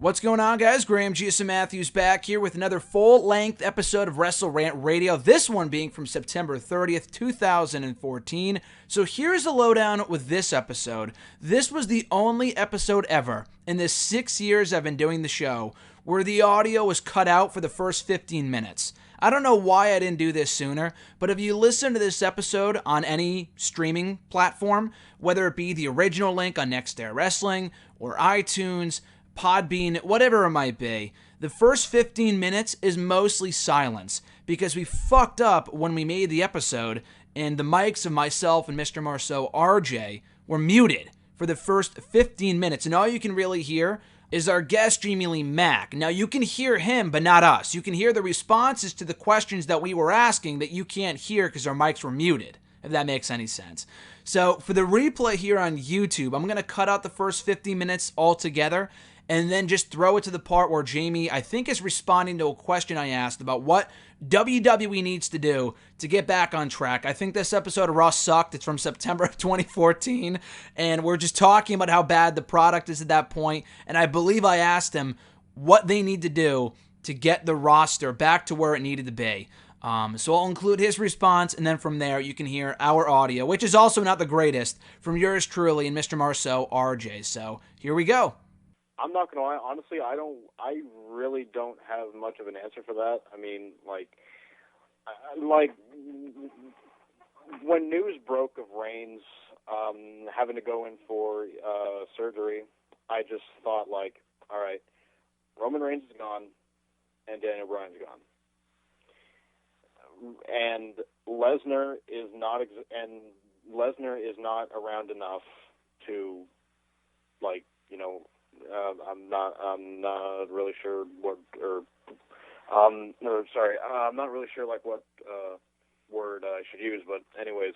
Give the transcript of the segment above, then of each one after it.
What's going on, guys? Graham GSM Matthews back here with another full-length episode of WrestleRant Radio, this one being from September 30th, 2014. So here's the lowdown with this episode. This was the only episode ever in the 6 years I've been doing the show where the audio was cut out for the first 15 minutes. I don't know why I didn't do this sooner, but if you listen to this episode on any streaming platform, whether it be the original link on Next Air Wrestling or iTunes, Podbean, whatever it might be, the first 15 minutes is mostly silence because we fucked up when we made the episode and the mics of myself and Mr. Marceau RJ were muted for the first 15 minutes, and all you can really hear is our guest Jamie Lee Mack. Now you can hear him but not us. You can hear the responses to the questions that we were asking that you can't hear because our mics were muted, if that makes any sense. So for the replay here on YouTube, I'm going to cut out the first 15 minutes altogether and then just throw it to the part where Jamie, I think, is responding to a question I asked about what WWE needs to do to get back on track. I think this episode of Raw sucked. It's from September of 2014, and we're just talking about how bad the product is at that point, and I believe I asked him what they need to do to get the roster back to where it needed to be. So I'll include his response, and then from there you can hear our audio, which is also not the greatest, from yours truly and Mr. Marceau RJ. So here we go. I'm not going to lie, honestly, I really don't have much of an answer for that. I mean, like when news broke of Reigns having to go in for surgery, I just thought, like, all right, Roman Reigns is gone and Daniel Bryan's gone. And Lesnar is not around enough to, like, you know, I'm not really sure what, I'm not really sure like what word I should use, but anyways,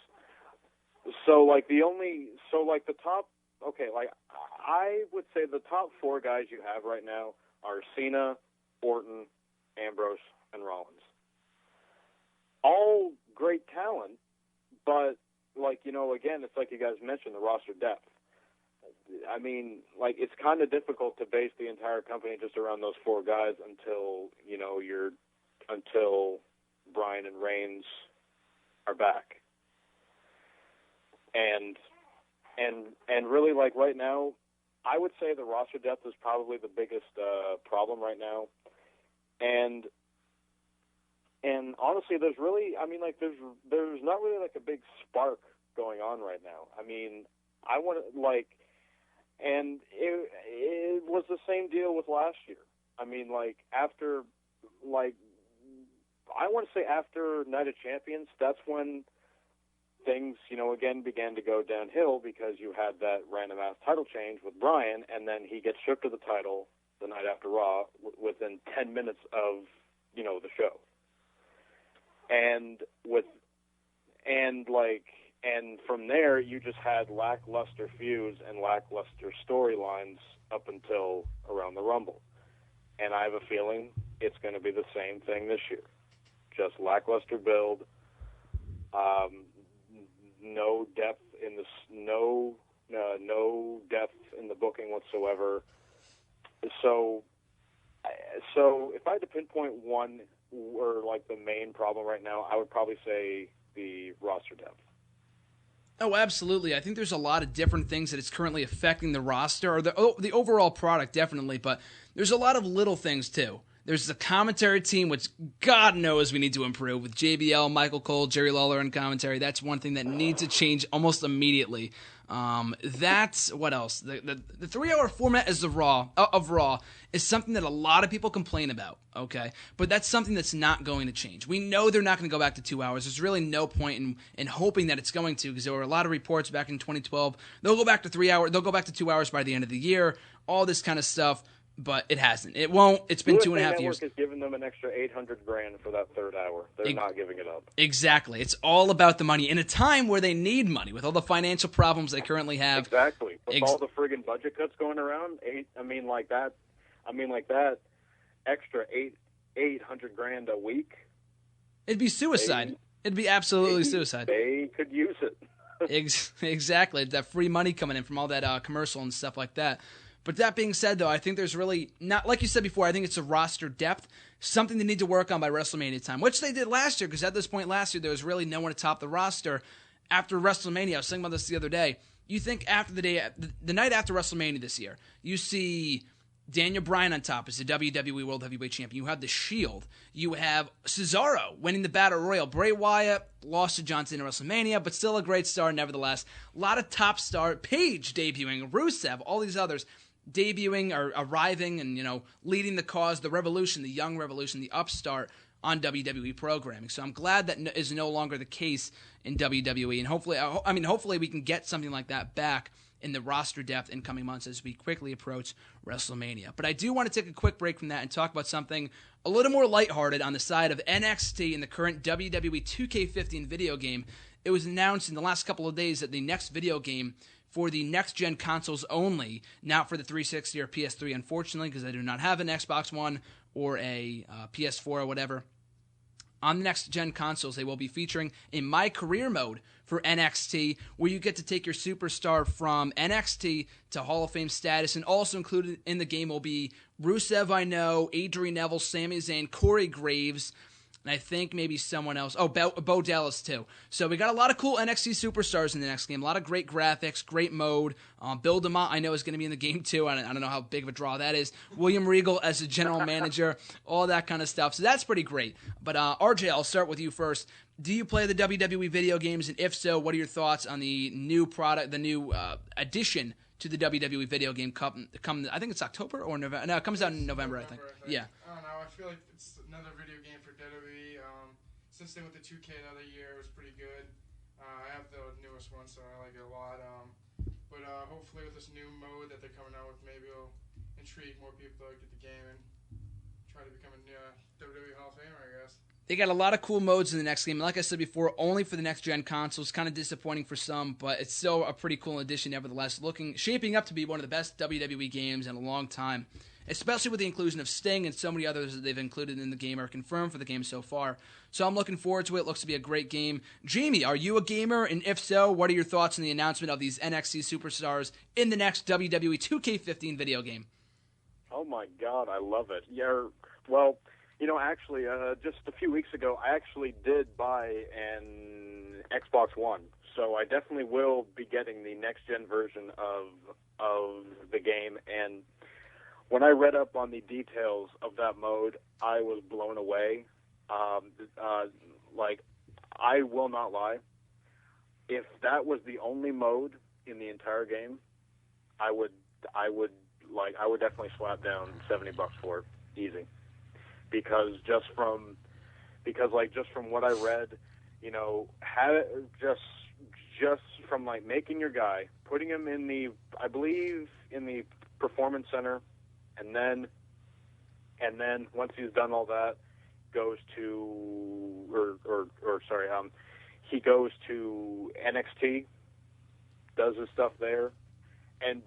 the top, okay, like I would say the top four guys you have right now are Cena, Orton, Ambrose, and Rollins. All great talent, but like, you know, again, it's like you guys mentioned, the roster depth. I mean, like, it's kind of difficult to base the entire company just around those four guys until Bryan and Reigns are back. And really, like, right now, I would say the roster depth is probably the biggest problem right now. And honestly, there's not really like a big spark going on right now. I mean, I want to, like, and it was the same deal with last year. I mean, like, after, like, I want to say after Night of Champions, that's when things, you know, again began to go downhill because you had that random-ass title change with Bryan, and then he gets stripped of the title the night after Raw within 10 minutes of, you know, the show. And from there, you just had lackluster feuds and lackluster storylines up until around the Rumble. And I have a feeling it's going to be the same thing this year. Just lackluster build, no depth in no depth in the booking whatsoever. So if I had to pinpoint one or like the main problem right now, I would probably say the roster depth. Oh, absolutely. I think there's a lot of different things that it's currently affecting the roster, or the overall product, definitely, but there's a lot of little things, too. There's the commentary team, which God knows we need to improve, with JBL, Michael Cole, Jerry Lawler in commentary. That's one thing that needs to change almost immediately. That's, what else? The 3-hour format of Raw is something that a lot of people complain about, okay? But that's something that's not going to change. We know they're not going to go back to 2 hours. There's really no point in hoping that it's going to, because there were a lot of reports back in 2012. They'll go back to 3 hours. They'll go back to 2 hours by the end of the year, all this kind of stuff. But it hasn't. It won't. It's been 2.5 years. Network is giving them an extra $800,000 for that third hour. They're not giving it up. Exactly. It's all about the money in a time where they need money with all the financial problems they currently have. Exactly. With all the friggin' budget cuts going around, that extra $800,000 a week. It'd be suicide. It'd be absolutely suicide. They could use it. Exactly. That free money coming in from all that commercial and stuff like that. But that being said, though, I think there's really not, like you said before, I think it's a roster depth, something they need to work on by WrestleMania time, which they did last year, because at this point last year, there was really no one to top the roster after WrestleMania. I was thinking about this the other day. You think after the night after WrestleMania this year, you see Daniel Bryan on top as the WWE World Heavyweight Champion. You have The Shield. You have Cesaro winning the Battle Royal. Bray Wyatt lost to John Cena at WrestleMania, but still a great star nevertheless. A lot of top star. Paige debuting, Rusev, all these others debuting or arriving and, leading the cause, the revolution, the young revolution, the upstart on WWE programming. So I'm glad that is no longer the case in WWE. And hopefully we can get something like that back in the roster depth in coming months as we quickly approach WrestleMania. But I do want to take a quick break from that and talk about something a little more lighthearted on the side of NXT and the current WWE 2K15 video game. It was announced in the last couple of days that the next video game for the next-gen consoles only, not for the 360 or PS3, unfortunately, because I do not have an Xbox One or a PS4 or whatever. On the next-gen consoles, they will be featuring a MyCareer Mode for NXT, where you get to take your superstar from NXT to Hall of Fame status, and also included in the game will be Rusev, Adrian Neville, Sami Zayn, Corey Graves, and I think maybe someone else. Oh, Bo Dallas too. So we got a lot of cool NXT superstars in the next game. A lot of great graphics, great mode. Bill DeMott, I know, is going to be in the game too. I don't know how big of a draw that is. William Regal as the general manager, all that kind of stuff. So that's pretty great. But RJ, I'll start with you first. Do you play the WWE video games? And if so, what are your thoughts on the new product, the new addition to the WWE video game come I think it's October or November. No, it comes out in November, I think. Yeah. I don't know. I feel like it's another video game for WWE. Since they went to 2K the other year, it was pretty good. I have the newest one, so I like it a lot. But hopefully with this new mode that they're coming out with, maybe it'll intrigue more people to get the game and try to become a WWE Hall of Famer, I guess. They got a lot of cool modes in the next game. Like I said before, only for the next-gen consoles. Kind of disappointing for some, but it's still a pretty cool addition nevertheless. Shaping up to be one of the best WWE games in a long time, especially with the inclusion of Sting and so many others that they've included in the game or confirmed for the game so far. So I'm looking forward to it. It looks to be a great game. Jamie, are you a gamer? And if so, what are your thoughts on the announcement of these NXT superstars in the next WWE 2K15 video game? Oh, my God, I love it. Yeah, well, actually, just a few weeks ago, I actually did buy an Xbox One, so I definitely will be getting the next-gen version of the game. And when I read up on the details of that mode, I was blown away. I will not lie. If that was the only mode in the entire game, I would definitely slap down $70 for it, easy. Because just from what I read, just from making your guy, putting him in the performance center, and then once he's done all that, he goes to NXT, does his stuff there, and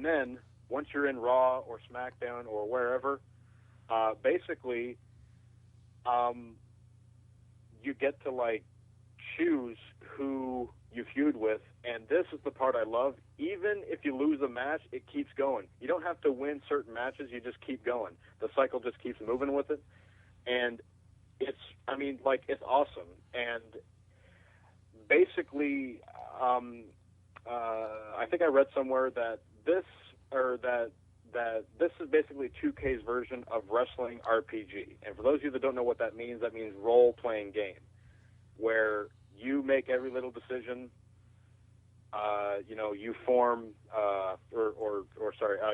then once you're in Raw or SmackDown or wherever. Basically, you get to choose who you feud with, and this is the part I love. Even if you lose a match, it keeps going. You don't have to win certain matches; you just keep going. The cycle just keeps moving with it, and it's awesome. And basically, I think I read somewhere that this is basically 2K's version of wrestling RPG. And for those of you that don't know what that means role-playing game, where you make every little decision.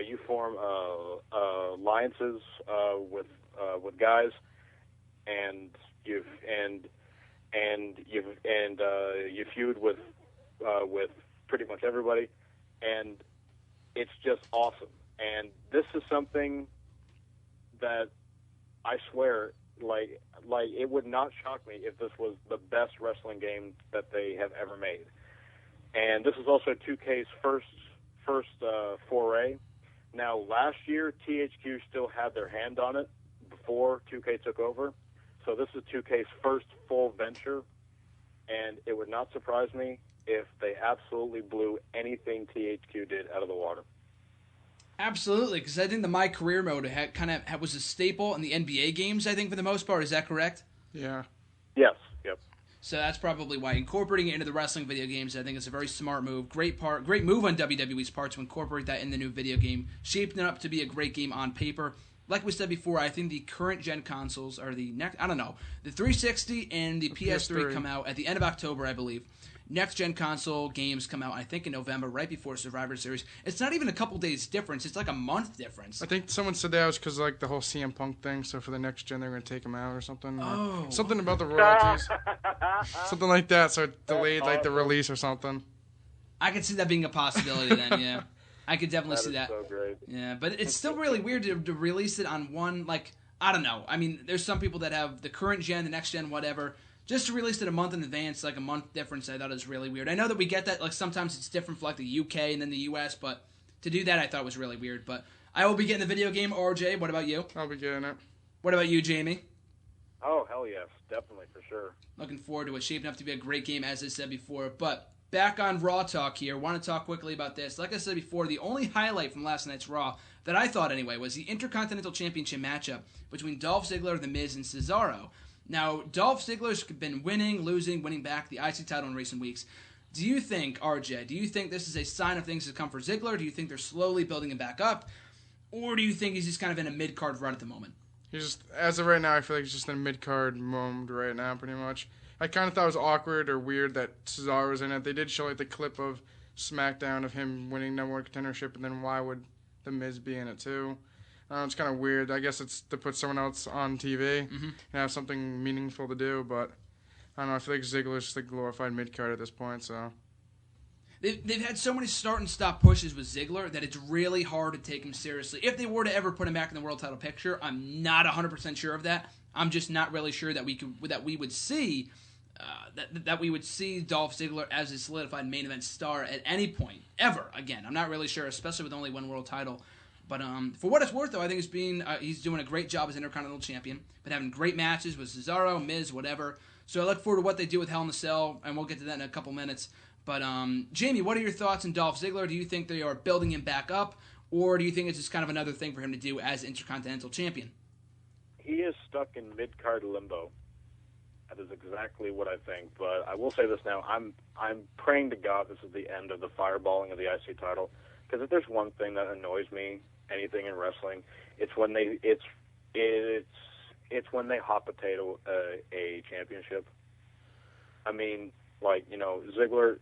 You form alliances with guys, and you feud with pretty much everybody, and it's just awesome. And this is something that I swear, it would not shock me if this was the best wrestling game that they have ever made. And this is also 2K's first foray. Now, last year, THQ still had their hand on it before 2K took over. So this is 2K's first full venture, and it would not surprise me if they absolutely blew anything THQ did out of the water. Absolutely, because I think the MyCareer Mode was a staple in the NBA games, I think, for the most part. Is that correct? Yeah. Yes. Yep. So that's probably why incorporating it into the wrestling video games, I think, is a very smart move. Great move on WWE's part to incorporate that in the new video game, shaping it up to be a great game on paper. Like we said before, I think the current gen consoles are the next. I don't know. The 360 and the PS3 come out at the end of October, I believe. Next gen console games come out, I think, in November, right before Survivor Series. It's not even a couple days difference. It's like a month difference. I think someone said that was because like the whole CM Punk thing. So for the next gen, they're going to take him out or something. Oh. Or something about the royalties. Something like that. So it delayed like the release or something. I could see that being a possibility then, yeah. I could definitely see that. So great. Yeah, but it's still really weird to release it on one, like, I don't know. I mean, there's some people that have the current gen, the next gen, whatever. Just to release it a month in advance, like a month difference, I thought it was really weird. I know that we get that, like, sometimes it's different for, like, the UK and then the US, but to do that I thought was really weird. But I will be getting the video game. RJ, what about you? I'll be getting it. What about you, Jamie? Oh, hell yes. Definitely, for sure. Looking forward to it. Shaping up to be a great game, as I said before. But back on Raw talk here. Want to talk quickly about this. Like I said before, the only highlight from last night's Raw, that I thought anyway, was the Intercontinental Championship matchup between Dolph Ziggler, The Miz, and Cesaro. Now, Dolph Ziggler's been winning, losing, winning back the IC title in recent weeks. Do you think, RJ, this is a sign of things to come for Ziggler? Do you think they're slowly building him back up? Or do you think he's just kind of in a mid-card run at the moment? He's just, as of right now, I feel like he's just in a mid-card moment right now, pretty much. I kind of thought it was awkward or weird that Cesaro was in it. They did show like the clip of SmackDown of him winning number one contendership, and then why would The Miz be in it too? It's kind of weird. I guess it's to put someone else on TV and have something meaningful to do, but I don't know. I feel like Ziggler's just a glorified mid-card at this point, so. They've had so many start and stop pushes with Ziggler that it's really hard to take him seriously. If they were to ever put him back in the world title picture, I'm not 100% sure of that. I'm just not really sure that we would see Dolph Ziggler as a solidified main event star at any point ever again. I'm not really sure, especially with only one world title. But for what it's worth, though, I think he's doing a great job as Intercontinental Champion. Been having great matches with Cesaro, Miz, whatever. So I look forward to what they do with Hell in a Cell, and we'll get to that in a couple minutes. But Jamie, what are your thoughts on Dolph Ziggler? Do you think they are building him back up, or do you think it's just kind of another thing for him to do as Intercontinental Champion? He is stuck in mid-card limbo. That is exactly what I think. But I will say this now. I'm praying to God this is the end of the fireballing of the IC title. Because if there's one thing that annoys me, anything in wrestling, it's when they hot potato a championship. I mean, like, you know, Ziggler,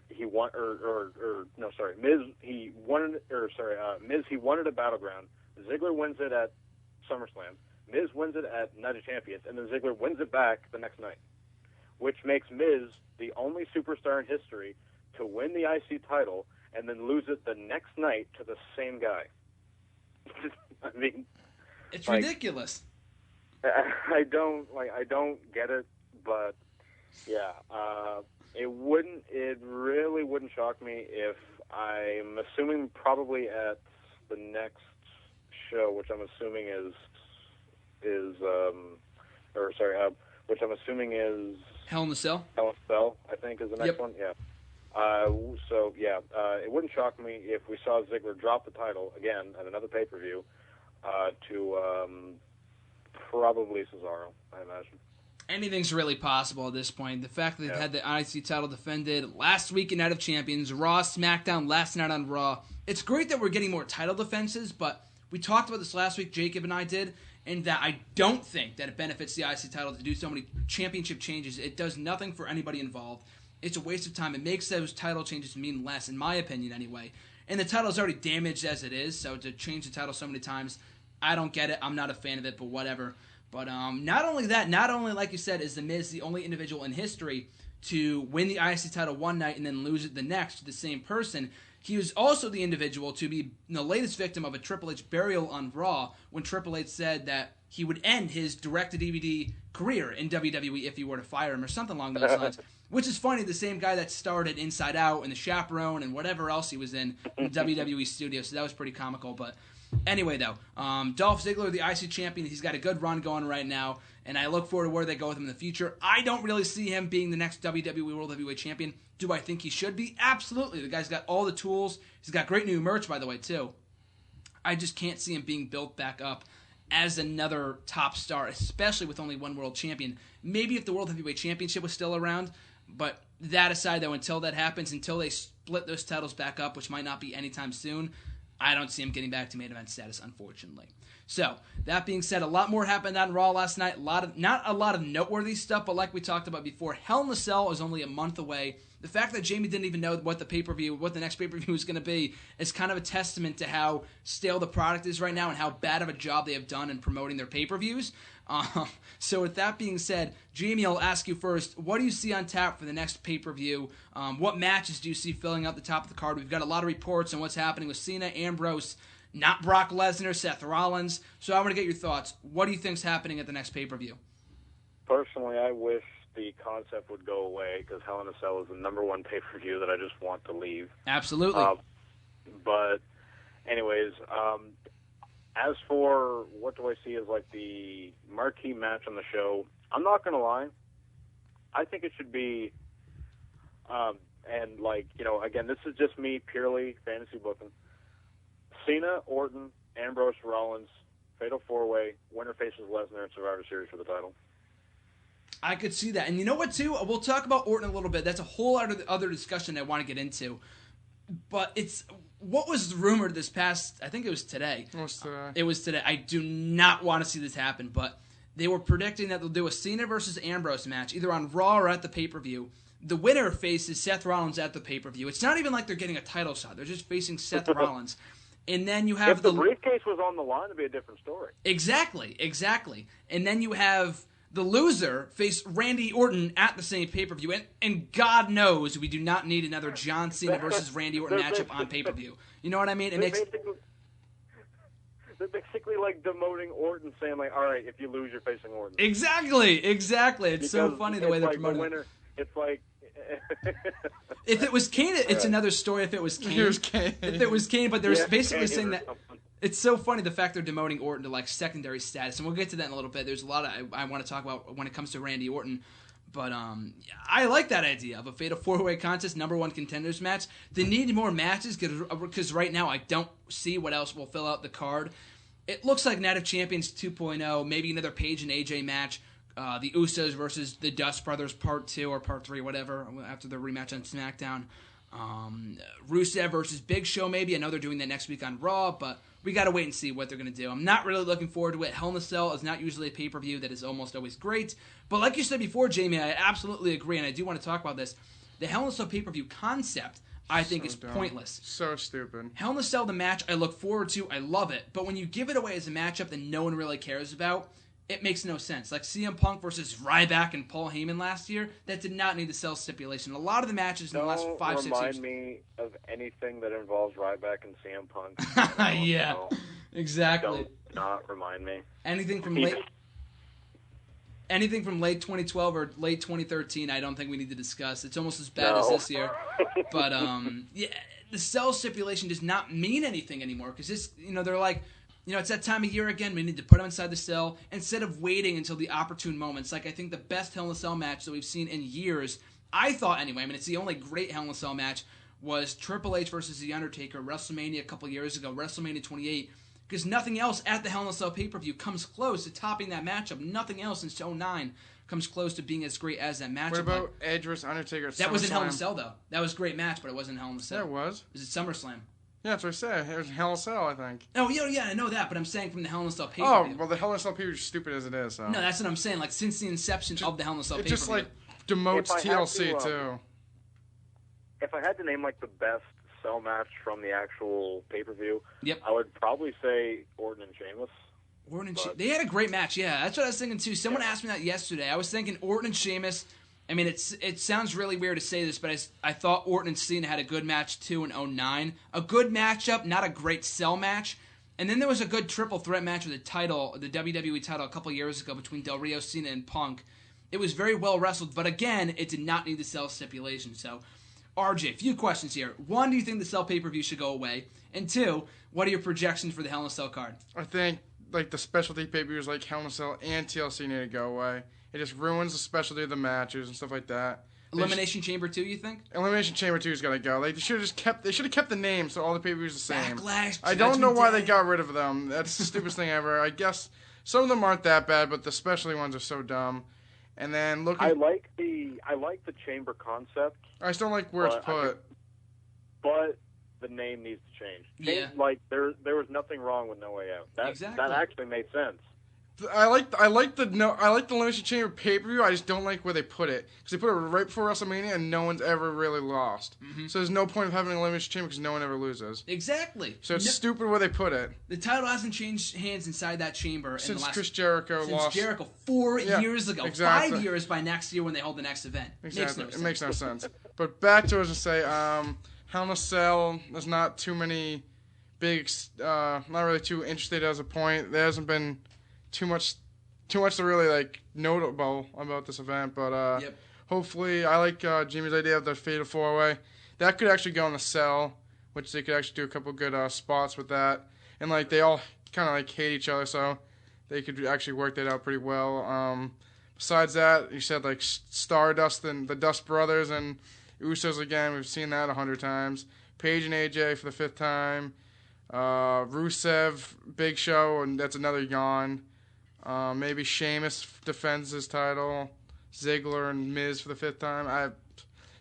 Miz, he won it at Battleground. Ziggler wins it at SummerSlam. Miz wins it at Night of Champions, and then Ziggler wins it back the next night, which makes Miz the only superstar in history to win the IC title and then lose it the next night to the same guy. I mean, it's ridiculous. I don't get it, but yeah, it really wouldn't shock me if I'm assuming probably at the next show, which I'm assuming is Hell in a Cell. Hell in a Cell, I think, is the next one. Yeah. It wouldn't shock me if we saw Ziggler drop the title again at another pay-per-view to probably Cesaro, I imagine. Anything's really possible at this point. The fact that they've had the IC title defended last week in Night of Champions, Raw, SmackDown, last night on Raw. It's great that we're getting more title defenses, but we talked about this last week, Jacob and I did, and that I don't think that it benefits the IC title to do so many championship changes. It does nothing for anybody involved. It's a waste of time. It makes those title changes mean less, in my opinion anyway. And the title is already damaged as it is, so to change the title so many times, I don't get it. I'm not a fan of it, but whatever. But not only that, like you said, is The Miz the only individual in history to win the IC title one night and then lose it the next to the same person. He was also the individual to be the latest victim of a Triple H burial on Raw when Triple H said that he would end his direct-to-DVD career in WWE if he were to fire him or something along those lines. Which is funny, the same guy that started Inside Out and The Chaperone and whatever else he was in the WWE studio, so that was pretty comical. But anyway, though, Dolph Ziggler, the IC champion, he's got a good run going right now, and I look forward to where they go with him in the future. I don't really see him being the next WWE World Heavyweight Champion. Do I think he should be? Absolutely. The guy's got all the tools. He's got great new merch, by the way, too. I just can't see him being built back up as another top star, especially with only one world champion. Maybe if the World Heavyweight Championship was still around, but that aside, though, until that happens, until they split those titles back up, which might not be anytime soon, I don't see him getting back to main event status, unfortunately. So, that being said, a lot more happened on Raw last night. Not a lot of noteworthy stuff, but like we talked about before, Hell in a Cell is only a month away. The fact that Jamie didn't even know what the next pay-per-view was going to be, is kind of a testament to how stale the product is right now and how bad of a job they have done in promoting their pay-per-views. So with that being said, Jamie, I'll ask you first, what do you see on tap for the next pay-per-view? What matches do you see filling out the top of the card? We've got a lot of reports on what's happening with Cena, Ambrose, not Brock Lesnar, Seth Rollins. So I want to get your thoughts. What do you think's happening at the next pay-per-view? Personally, I wish the concept would go away because Hell in a Cell is the number one pay-per-view that I just want to leave. Absolutely. But anyways, as for what do I see as like the marquee match on the show, I'm not going to lie. I think it should be, and like, you know, again, this is just me purely fantasy booking. Cena, Orton, Ambrose, Rollins, Fatal 4-Way, winner faces Lesnar at Survivor Series for the title. I could see that. And you know what, too? We'll talk about Orton a little bit. That's a whole other discussion I want to get into. But it's what was rumored this past, I think it was today. It was today. I do not want to see this happen, but they were predicting that they'll do a Cena versus Ambrose match, either on Raw or at the pay-per-view. The winner faces Seth Rollins at the pay-per-view. It's not even like they're getting a title shot. They're just facing Seth Rollins. And then you have if the briefcase was on the line, it'd be a different story. Exactly. And then you have the loser face Randy Orton at the same pay-per-view. And God knows we do not need another John Cena versus Randy Orton matchup on pay-per-view. You know what I mean? They're basically like demoting Orton, saying like, all right, if you lose, you're facing Orton. Exactly. It's because so funny the way they're promoting the winner, it's like... If it was Kane, it's another story. If it was Kane, but they're basically saying that it's so funny the fact they're demoting Orton to like secondary status, and we'll get to that in a little bit. There's a lot I want to talk about when it comes to Randy Orton, but I like that idea of a Fatal 4-Way contest, number one contenders match. They need more matches because right now I don't see what else will fill out the card. It looks like Night of Champions 2.0, maybe another Paige and AJ match. The Usos versus the Dust Brothers Part 2 or Part 3, whatever, after the rematch on SmackDown. Rusev versus Big Show, maybe. I know they're doing that next week on Raw, but we got to wait and see what they're going to do. I'm not really looking forward to it. Hell in a Cell is not usually a pay-per-view that is almost always great. But like you said before, Jamie, I absolutely agree, and I do want to talk about this. The Hell in a Cell pay-per-view concept, I think, is pointless. So stupid. Hell in a Cell, the match, I look forward to. I love it. But when you give it away as a matchup that no one really cares about, it makes no sense. Like CM Punk versus Ryback and Paul Heyman last year, that did not need the cell stipulation. A lot of the matches in the last 5-6 years. Don't remind me of anything that involves Ryback and CM Punk. Yeah, exactly. Do not remind me. Anything from late 2012 or late 2013, I don't think we need to discuss. It's almost as bad as this year. But yeah, the cell stipulation does not mean anything anymore because this, they're like, it's that time of year again. We need to put them inside the cell instead of waiting until the opportune moments. Like, I think the best Hell in a Cell match that we've seen in years, I thought anyway, it's the only great Hell in a Cell match, was Triple H versus The Undertaker, WrestleMania a couple years ago, WrestleMania 28, because nothing else at the Hell in a Cell pay-per-view comes close to topping that matchup. Nothing else since 2009 comes close to being as great as that matchup. What about Edge versus Undertaker at SummerSlam? That wasn't Hell in a Cell, though. That was a great match, but it wasn't Hell in a Cell. Yeah, it was. It was at SummerSlam. Yeah, that's what I said. It was Hell in a Cell, I think. Oh, yeah, I know that, but I'm saying from the Hell in a Cell pay-per-view. Oh, well, the Hell in a Cell pay-per-view is stupid as it is, so. No, that's what I'm saying. Like, since the inception of the Hell in a Cell pay-per-view. It just, demotes TLC, too. If I had to name, the best Cell match from the actual pay-per-view, yep, I would probably say Orton and Sheamus. They had a great match, yeah. That's what I was thinking, too. Someone asked me that yesterday. I was thinking Orton and Sheamus. It sounds really weird to say this, but I thought Orton and Cena had a good match, too, in 2009. A good matchup, not a great Cell match. And then there was a good triple threat match with the WWE title, a couple years ago between Del Rio, Cena, and Punk. It was very well wrestled, but again, it did not need the Cell stipulation. So, RJ, a few questions here. One, do you think the Cell pay-per-view should go away? And two, what are your projections for the Hell in a Cell card? I think, the specialty pay-per-views like Hell in a Cell and TLC need to go away. It just ruins the specialty of the matches and stuff like that. Elimination Chamber 2, you think? Elimination Chamber 2's got to go. Like, they should have kept the name so all the pay-per-views are the same. Backlash, I don't know why they Day. got rid of them. That's the stupidest thing ever. I guess some of them aren't that bad, but the specialty ones are so dumb. And then I like the chamber concept. I just don't like where it's put. But the name needs to change. Yeah. Like there was nothing wrong with No Way Out. That actually made sense. I like the Elimination Chamber pay-per-view. I just don't like where they put it, because they put it right before WrestleMania and no one's ever really lost. Mm-hmm. So there's no point of having an Elimination Chamber because no one ever loses. Exactly. So it's stupid where they put it. The title hasn't changed hands inside that chamber since Chris Jericho lost. Since Jericho 4 years ago. Exactly. 5 years by next year when they hold the next event. Exactly. It makes no sense. But back to what I was going to say, Hell in a Cell, there's not too many big, not really too interested as a point. There hasn't been too much to really like notable about this event, but hopefully, I like Jimmy's idea of the Fatal 4-Way. That could actually go in the Cell, which they could actually do a couple good spots with that, and like they all kind of like hate each other, so they could actually work that out pretty well. Besides that, you said like Stardust and the Dust Brothers and Usos again. We've seen that 100 times. Paige and AJ for the 5th time. Rusev, Big Show, and that's another yawn. Maybe Sheamus defends his title. Ziggler and Miz for the 5th time.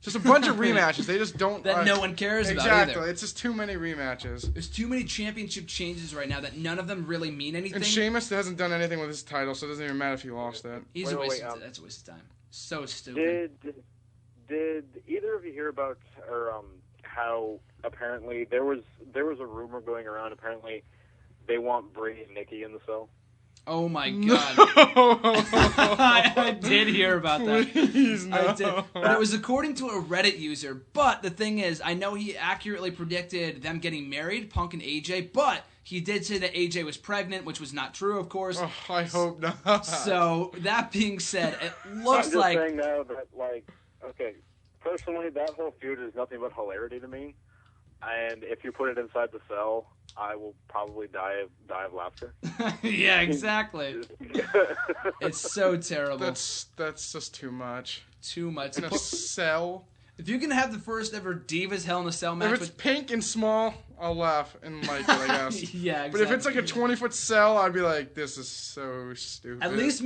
Just a bunch of rematches. They just don't... that no one cares about Exactly. either. It's just too many rematches. There's too many championship changes right now that none of them really mean anything. And Sheamus hasn't done anything with his title, so it doesn't even matter if he lost it. That's a waste of time. So stupid. Did either of you hear about how apparently there was a rumor going around? Apparently, they want Brie and Nikki in the Cell. Oh my God! I did hear about that. Please, no. I did, but it was according to a Reddit user. But the thing is, I know he accurately predicted them getting married, Punk and AJ. But he did say that AJ was pregnant, which was not true, of course. Oh, I hope not. So that being said, it looks I'm like. just saying now that okay, personally, that whole feud is nothing but hilarity to me. And if you put it inside the Cell, I will probably die of laughter. Yeah, exactly. It's so terrible. That's just too much. Too much. In a cell. If you can have the first ever Divas Hell in a Cell match, if it's pink and small, I'll laugh and like it, I guess. Yeah, exactly. But if it's like a 20-foot cell, I'd be like, this is so stupid. At least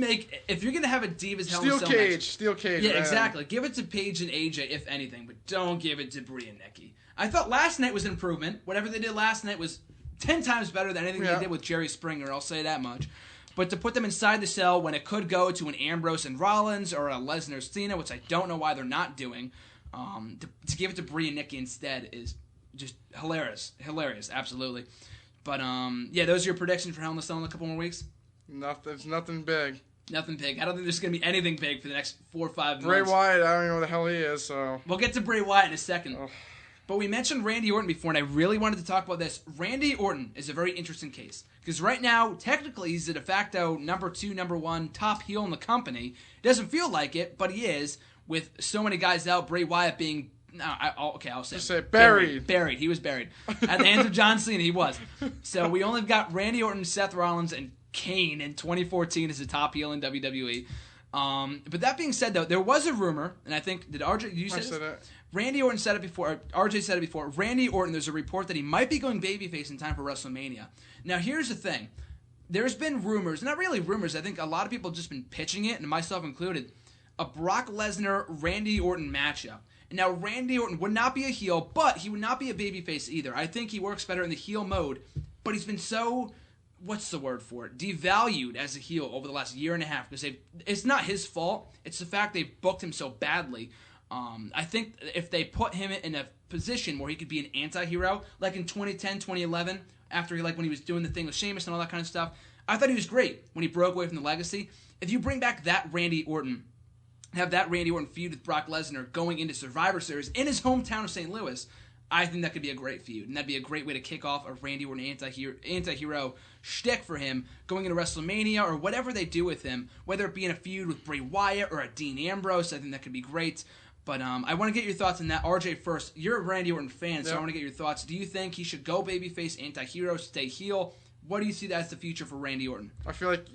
if you're gonna have a Divas Hell in a Cell match, Steel cage. Yeah, man. exactly. Give it to Paige and AJ, if anything, but don't give it to Brie and Nikki. I thought last night was an improvement. Whatever they did last night was 10 times better than anything they did with Jerry Springer, I'll say that much. But to put them inside the Cell when it could go to an Ambrose and Rollins or a Lesnar Cena, which I don't know why they're not doing, to give it to Brie and Nikki instead is just hilarious. Hilarious, absolutely. But, those are your predictions for Hell in a Cell in a couple more weeks? It's nothing big. Nothing big. I don't think there's going to be anything big for the next 4 or 5 months. Bray Wyatt, I don't even know who the hell he is, so... We'll get to Bray Wyatt in a second. Oh. But we mentioned Randy Orton before, and I really wanted to talk about this. Randy Orton is a very interesting case. Because right now, technically, he's a de facto number 2, number 1 top heel in the company. It doesn't feel like it, but he is, with so many guys out, Bray Wyatt being... I'll say... Just say buried. Buried. He was buried. At the hands of John Cena, he was. So we only got Randy Orton, Seth Rollins, and Kane in 2014 as a top heel in WWE. But that being said, though, there was a rumor, and I think... Did RJ... You say this? Randy Orton said it before. RJ said it before. Randy Orton, there's a report that he might be going babyface in time for WrestleMania. Now, here's the thing. There's been rumors, not really rumors, I think a lot of people have just been pitching it, and myself included, a Brock Lesnar-Randy Orton matchup. Now, Randy Orton would not be a heel, but he would not be a babyface either. I think he works better in the heel mode, but he's been so... What's the word for it? Devalued as a heel over the last year and a half, because it's not his fault. It's the fact they've booked him so badly. I think if they put him in a position where he could be an anti-hero, like in 2010, 2011, after when he was doing the thing with Sheamus and all that kind of stuff, I thought he was great when he broke away from the legacy. If you bring back that Randy Orton, have that Randy Orton feud with Brock Lesnar going into Survivor Series in his hometown of St. Louis, I think that could be a great feud, and that'd be a great way to kick off a Randy Orton anti-hero shtick for him going into WrestleMania or whatever they do with him, whether it be in a feud with Bray Wyatt or a Dean Ambrose. I think that could be great. But I want to get your thoughts on that. RJ first. You're a Randy Orton fan, so I want to get your thoughts. Do you think he should go babyface, anti-hero, stay heel? What do you see as the future for Randy Orton? I feel like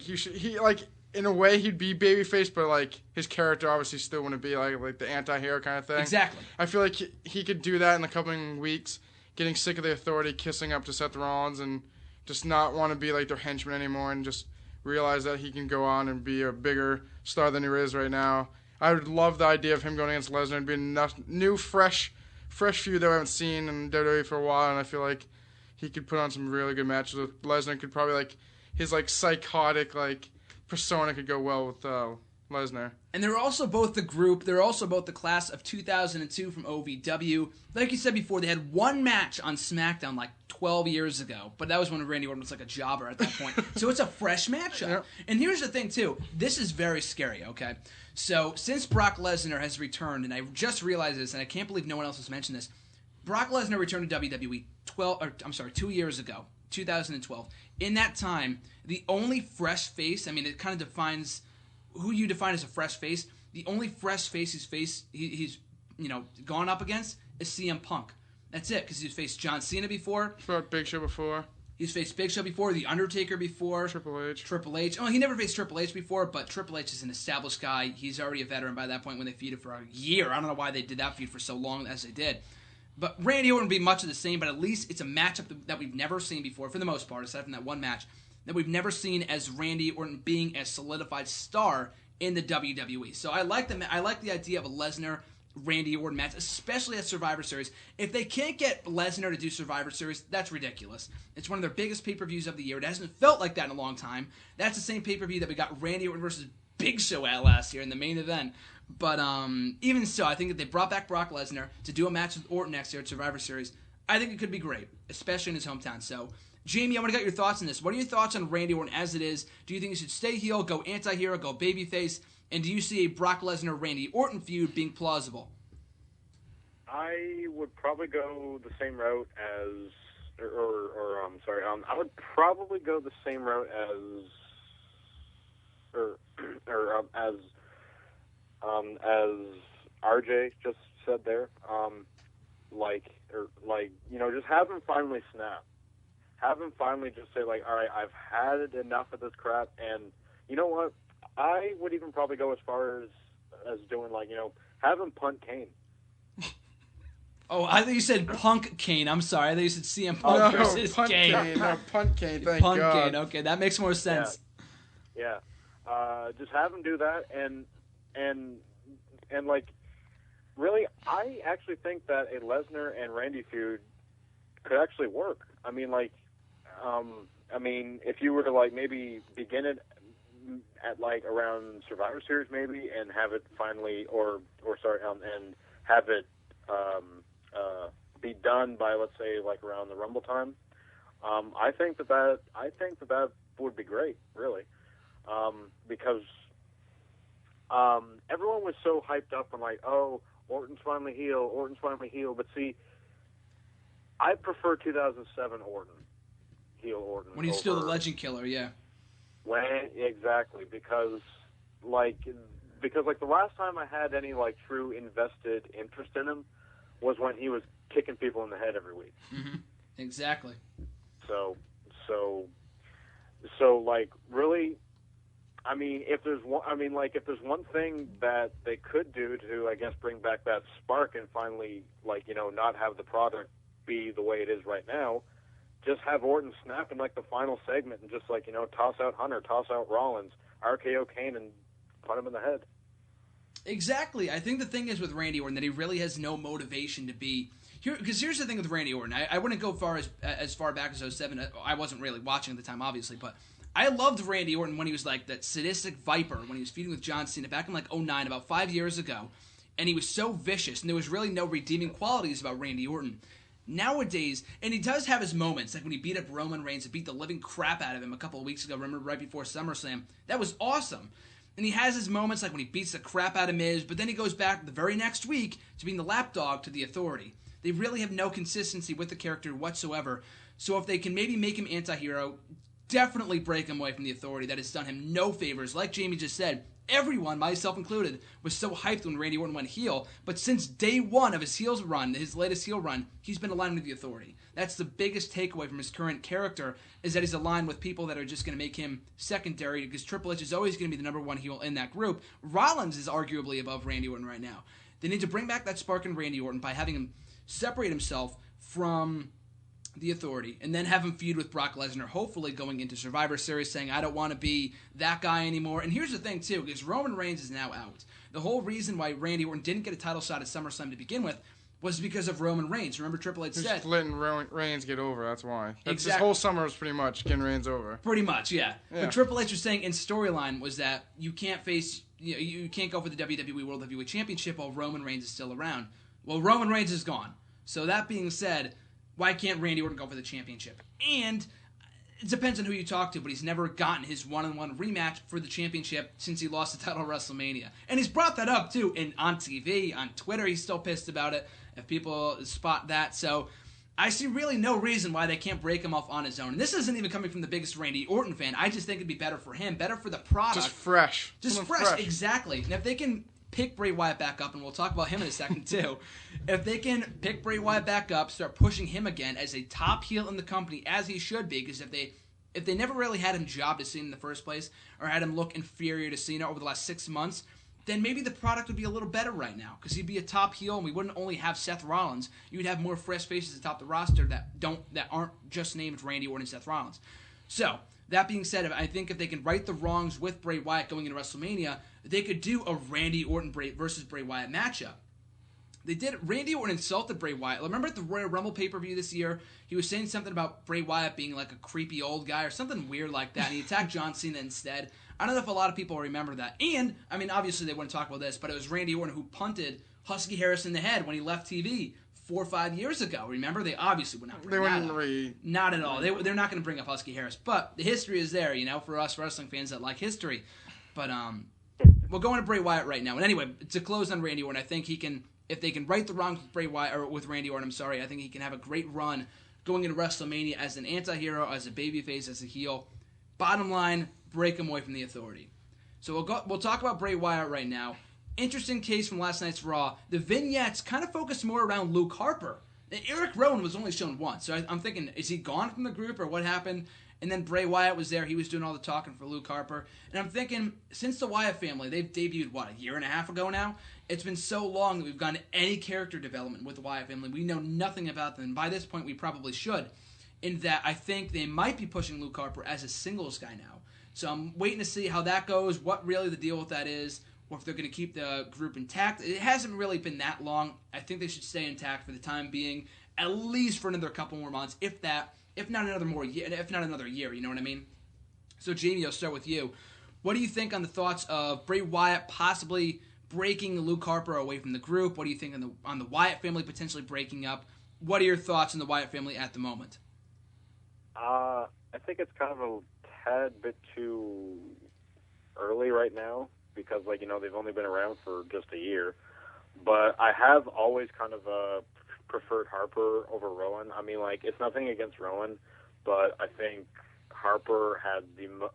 in a way, he'd be babyface, but like his character obviously still wouldn't be like the anti-hero kind of thing. Exactly. I feel like he could do that in the coming weeks, getting sick of the Authority, kissing up to Seth Rollins, and just not want to be like their henchman anymore, and just realize that he can go on and be a bigger star than he is right now. I would love the idea of him going against Lesnar and being a new, fresh feud that I haven't seen in WWE for a while, and I feel like he could put on some really good matches with Lesnar. Could probably like his like psychotic like persona could go well with Lesnar. And they're also both the class of 2002 from OVW. Like you said before, they had one match on SmackDown like 12 years ago, but that was when Randy Orton was like a jobber at that point. So it's a fresh matchup. Yep. And here's the thing too, this is very scary, okay? So since Brock Lesnar has returned, and I just realized this, and I can't believe no one else has mentioned this, Brock Lesnar returned to WWE 2 years ago, 2012. In that time, the only fresh face, I mean, it kind of defines who you define as a fresh face. The only fresh face he's gone up against is CM Punk. That's it, because he's faced John Cena before. Fought Big Show before. He's faced Big Show before, The Undertaker before. Triple H. Oh, he never faced Triple H before, but Triple H is an established guy. He's already a veteran by that point when they feuded for a year. I don't know why they did that feud for so long as they did. But Randy Orton would be much of the same, but at least it's a matchup that we've never seen before, for the most part, aside from that one match, that we've never seen as Randy Orton being a solidified star in the WWE. So I like the idea of a Lesnar Randy Orton match, especially at Survivor Series. If they can't get Lesnar to do Survivor Series, that's ridiculous. It's one of their biggest pay-per-views of the year. It hasn't felt like that in a long time. That's the same pay-per-view that we got Randy Orton versus Big Show at last year in the main event. But even so, I think if they brought back Brock Lesnar to do a match with Orton next year at Survivor Series, I think it could be great, especially in his hometown. So, Jamie, I want to get your thoughts on this. What are your thoughts on Randy Orton as it is? Do you think he should stay heel, go anti-hero, go babyface? And do you see a Brock Lesnar-Randy Orton feud being plausible? I would probably go the same route as, I would probably go the same route as RJ just said there. Just have him finally snap. Have him finally just say, like, all right, I've had enough of this crap, and you know what? I would even probably go as far as doing, have him punt Kane. Oh, I think you said Punk Kane. I'm sorry. I think you said CM Punk versus Kane. No, Punt Kane. Thank Punt God. Kane. Okay, that makes more sense. Yeah. Just have him do that, and really, I actually think that a Lesnar and Randy feud could actually work. I mean, if you were to maybe begin it at around Survivor Series maybe, and have it finally, and have it be done by, let's say, around the Rumble time. I think that would be great, really, because everyone was so hyped up on Orton's finally heel. But see, I prefer 2007 Orton, heel Orton. When he's still the Legend Killer, yeah. Exactly, because the last time I had any true invested interest in him was when he was kicking people in the head every week. Mm-hmm. Exactly. So really, I mean, if there's one thing that they could do to, I guess, bring back that spark and finally, not have the product be the way it is right now, just have Orton snap in the final segment and just toss out Hunter, toss out Rollins, RKO Kane, and punt him in the head. Exactly. I think the thing is with Randy Orton that he really has no motivation to be here. Because here's the thing with Randy Orton. I wouldn't go as far back as 2007. I wasn't really watching at the time, obviously, but I loved Randy Orton when he was that sadistic viper when he was feuding with John Cena back in 2009, about 5 years ago, and he was so vicious, and there was really no redeeming qualities about Randy Orton. Nowadays, and he does have his moments, like when he beat up Roman Reigns and beat the living crap out of him a couple of weeks ago, remember, right before SummerSlam. That was awesome. And he has his moments like when he beats the crap out of Miz, but then he goes back the very next week to being the lapdog to the Authority. They really have no consistency with the character whatsoever. So if they can maybe make him anti-hero, definitely break him away from the Authority. That has done him no favors. Like Jamie just said, everyone, myself included, was so hyped when Randy Orton went heel, but since day one of his heels run, his latest heel run, he's been aligned with the Authority. That's the biggest takeaway from his current character, is that he's aligned with people that are just going to make him secondary, because Triple H is always going to be the number one heel in that group. Rollins is arguably above Randy Orton right now. They need to bring back that spark in Randy Orton by having him separate himself from the Authority, and then have him feud with Brock Lesnar, hopefully going into Survivor Series, saying, I don't want to be that guy anymore. And here's the thing, too, because Roman Reigns is now out. The whole reason why Randy Orton didn't get a title shot at SummerSlam to begin with was because of Roman Reigns. Remember, Triple H said... Just letting Reigns get over, that's why. This Exactly. whole summer was pretty much getting Reigns over. Pretty much, yeah. But Triple H was saying in storyline was that you can't face... You can't go for the WWE World Heavyweight Championship while Roman Reigns is still around. Well, Roman Reigns is gone. So that being said... Why can't Randy Orton go for the championship? And it depends on who you talk to, but he's never gotten his one-on-one rematch for the championship since he lost the title at WrestleMania. And he's brought that up, too, on TV, on Twitter. He's still pissed about it, if people spot that. So I see really no reason why they can't break him off on his own. And this isn't even coming from the biggest Randy Orton fan. I just think it'd be better for him, better for the product. Just fresh. Just fresh, exactly. And if they can... pick Bray Wyatt back up, and we'll talk about him in a second, too. If they can pick Bray Wyatt back up, start pushing him again as a top heel in the company, as he should be, because if they never really had him jobbed to Cena in the first place, or had him look inferior to Cena over the last 6 months, then maybe the product would be a little better right now, because he'd be a top heel, and we wouldn't only have Seth Rollins. You'd have more fresh faces atop the roster that aren't just named Randy Orton and Seth Rollins. So... that being said, I think if they can right the wrongs with Bray Wyatt going into WrestleMania, they could do a Randy Orton versus Bray Wyatt matchup. They did. Randy Orton insulted Bray Wyatt. Remember at the Royal Rumble pay-per-view this year? He was saying something about Bray Wyatt being like a creepy old guy or something weird like that, and he attacked John Cena instead. I don't know if a lot of people remember that. And, I mean, obviously they wouldn't talk about this, but it was Randy Orton who punted Husky Harris in the head when he left TV 4 or 5 years ago. Remember? They obviously would not bring that up. Not at all. They're not going to bring up Husky Harris. But the history is there, for us wrestling fans that like history. But we'll go into Bray Wyatt right now. And anyway, to close on Randy Orton, I think he can, if they can right the wrongs with Bray Wyatt, or with Randy Orton, I think he can have a great run going into WrestleMania as an anti-hero, as a babyface, as a heel. Bottom line, break him away from the Authority. So we'll talk about Bray Wyatt right now. Interesting case from last night's Raw. The vignettes kind of focused more around Luke Harper. Eric Rowan was only shown once, so I'm thinking, is he gone from the group or what happened? And then Bray Wyatt was there. He was doing all the talking for Luke Harper. And I'm thinking, since the Wyatt family, they've debuted, a year and a half ago now? It's been so long that we've gotten any character development with the Wyatt family. We know nothing about them. And by this point, we probably should. In that I think they might be pushing Luke Harper as a singles guy now. So I'm waiting to see how that goes, what really the deal with that is, or if they're going to keep the group intact. It hasn't really been that long. I think they should stay intact for the time being, at least for another couple more months, if not another year, you know what I mean? So Jamie, I'll start with you. What do you think on the thoughts of Bray Wyatt possibly breaking Luke Harper away from the group? What do you think on the Wyatt family potentially breaking up? What are your thoughts on the Wyatt family at the moment? I think it's kind of a tad bit too early right now, because they've only been around for just a year. But I have always kind of preferred Harper over Rowan. I mean, it's nothing against Rowan, but I think Harper has the most,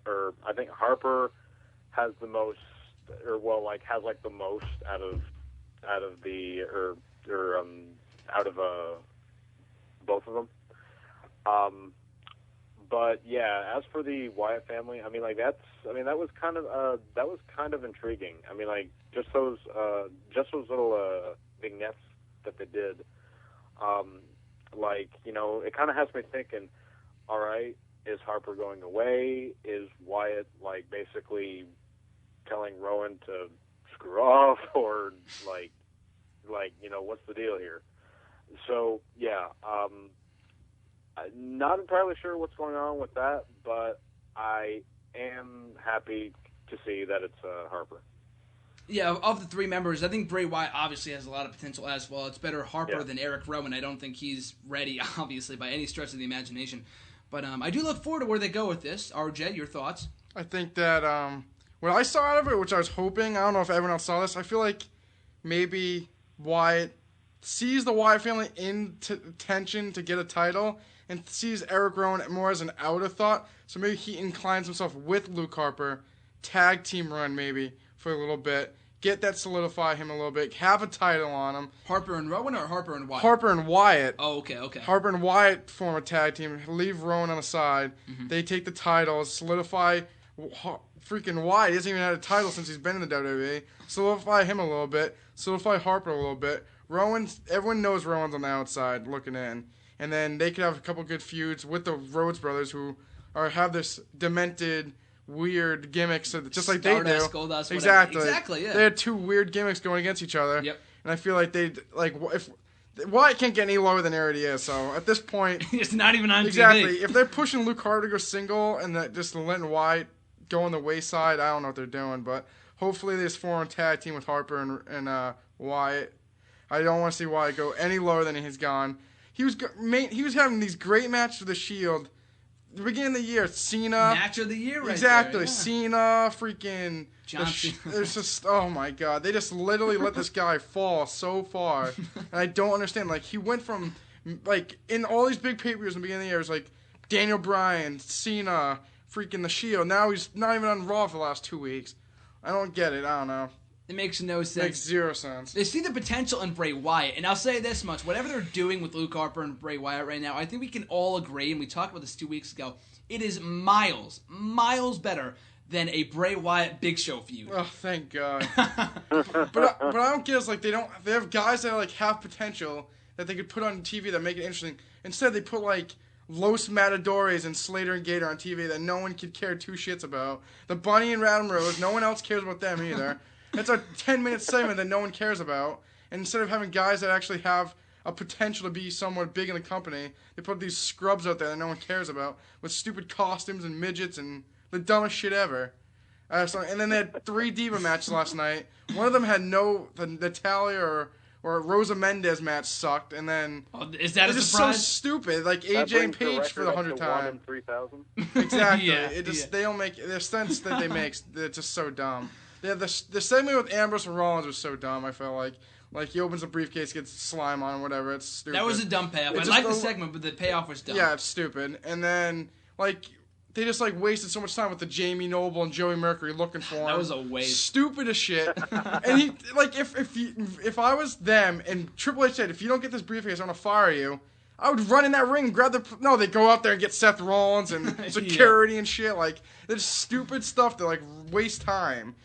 has the most out of both of them. But yeah, as for the Wyatt family, I mean, that was kind of intriguing. I mean, just those little vignettes that they did. It kind of has me thinking, all right, is Harper going away? Is Wyatt basically telling Rowan to screw off, or what's the deal here? So yeah, I'm not entirely sure what's going on with that, but I am happy to see that it's Harper. Yeah, of the three members, I think Bray Wyatt obviously has a lot of potential as well. It's better Harper than Eric Rowan. I don't think he's ready, obviously, by any stretch of the imagination. But I do look forward to where they go with this. RJ, your thoughts? I think that what I saw out of it, which I was hoping, I don't know if everyone else saw this, I feel like maybe Wyatt sees the Wyatt family in tension to get a title, and sees Eric Rowan more as an afterthought. So maybe he inclines himself with Luke Harper, tag team run maybe for a little bit, get that solidify him a little bit, have a title on him. Harper and Rowan or Harper and Wyatt? Harper and Wyatt. Oh, okay. Harper and Wyatt form a tag team, leave Rowan on the side. Mm-hmm. They take the titles, solidify freaking Wyatt. He hasn't even had a title since he's been in the WWE. Solidify him a little bit, solidify Harper a little bit. Rowan, everyone knows Rowan's on the outside looking in. And then they could have a couple good feuds with the Rhodes brothers who have this demented, weird gimmicks, just like Stardust, they do. Goldust, Exactly, yeah. They had two weird gimmicks going against each other. Yep. And I feel like if Wyatt can't get any lower than he already is, so at this point... It's not even on exactly, TV. If they're pushing Luke Harper to go single and just letting Wyatt go on the wayside, I don't know what they're doing, but hopefully they just form a tag team with Harper and Wyatt. I don't want to see Wyatt go any lower than he's gone. He was having these great matches with the Shield. The beginning of the year, Cena. Match of the year, right exactly. there. Yeah. Cena, freaking John Cena. It's just, oh my God. They just literally let this guy fall so far. And I don't understand. Like, he went from, like, in all these big pay-per-views in the beginning of the year, it was like Daniel Bryan, Cena, freaking the Shield. Now he's not even on Raw for the last 2 weeks. I don't get it. I don't know. It makes no sense. Makes zero sense. They see the potential in Bray Wyatt, and I'll say this much. Whatever they're doing with Luke Harper and Bray Wyatt right now, I think we can all agree, and we talked about this 2 weeks ago, it is miles better than a Bray Wyatt Big Show feud. Oh, thank God. but I don't get is like they have guys that like have potential that they could put on TV that make it interesting. Instead, they put like Los Matadores and Slater and Gator on TV that no one could care two shits about. The Bunny and Radham Rose, no one else cares about them either. It's a 10-minute segment that no one cares about. And instead of having guys that actually have a potential to be somewhat big in the company, they put these scrubs out there that no one cares about with stupid costumes and midgets and the dumbest shit ever. And then they had 3 Diva matches last night. One of them had the Natalia or Rosa Mendez match sucked, and then is that just so stupid, like AJ and Paige for the 100th time. 3000. Exactly. Yeah, They don't make the sense that they make. They're just so dumb. Yeah, the segment with Ambrose and Rollins was so dumb. I felt like he opens a briefcase, gets slime on, whatever. It's stupid. That was a dumb payoff. I liked the segment, but the payoff was dumb. Yeah, it's stupid. And then they just wasted so much time with the Jamie Noble and Joey Mercury looking for him. That was a waste. Stupid as shit. And he if I was them and Triple H said, if you don't get this briefcase, I'm gonna fire you, I would run in that ring and grab they go out there and get Seth Rollins and security and shit. Like, there's stupid stuff that waste time.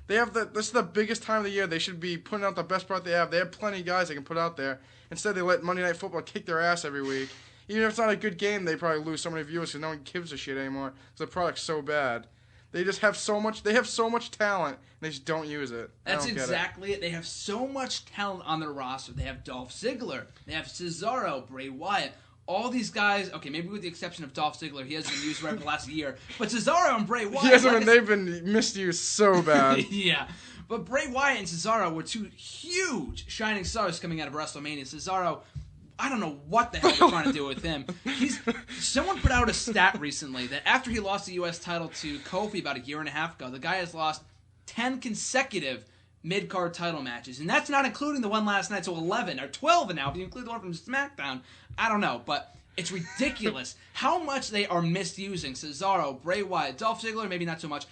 This is the biggest time of the year. They should be putting out the best part they have. They have plenty of guys they can put out there. Instead, they let Monday Night Football kick their ass every week. Even if it's not a good game, they probably lose so many viewers because no one gives a shit anymore because the product's so bad. They just have so much. They have so much talent, and they just don't use it. That's exactly it. They have so much talent on their roster. They have Dolph Ziggler. They have Cesaro, Bray Wyatt. All these guys, okay, maybe with the exception of Dolph Ziggler, he hasn't been used right for the last year. But Cesaro and Bray Wyatt... They've been misused so bad. Yeah. But Bray Wyatt and Cesaro were 2 huge shining stars coming out of WrestleMania. Cesaro, I don't know what the hell they're trying to do with him. Someone put out a stat recently that after he lost the U.S. title to Kofi about a year and a half ago, the guy has lost 10 consecutive mid-card title matches. And that's not including the one last night, so 11 or 12 now. If you include the one from SmackDown, I don't know. But it's ridiculous how much they are misusing Cesaro, Bray Wyatt, Dolph Ziggler, maybe not so much.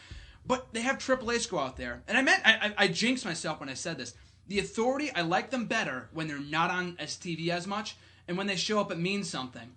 But they have Triple H go out there. And I jinxed myself when I said this. The Authority, I like them better when they're not on TV as much. And when they show up, it means something.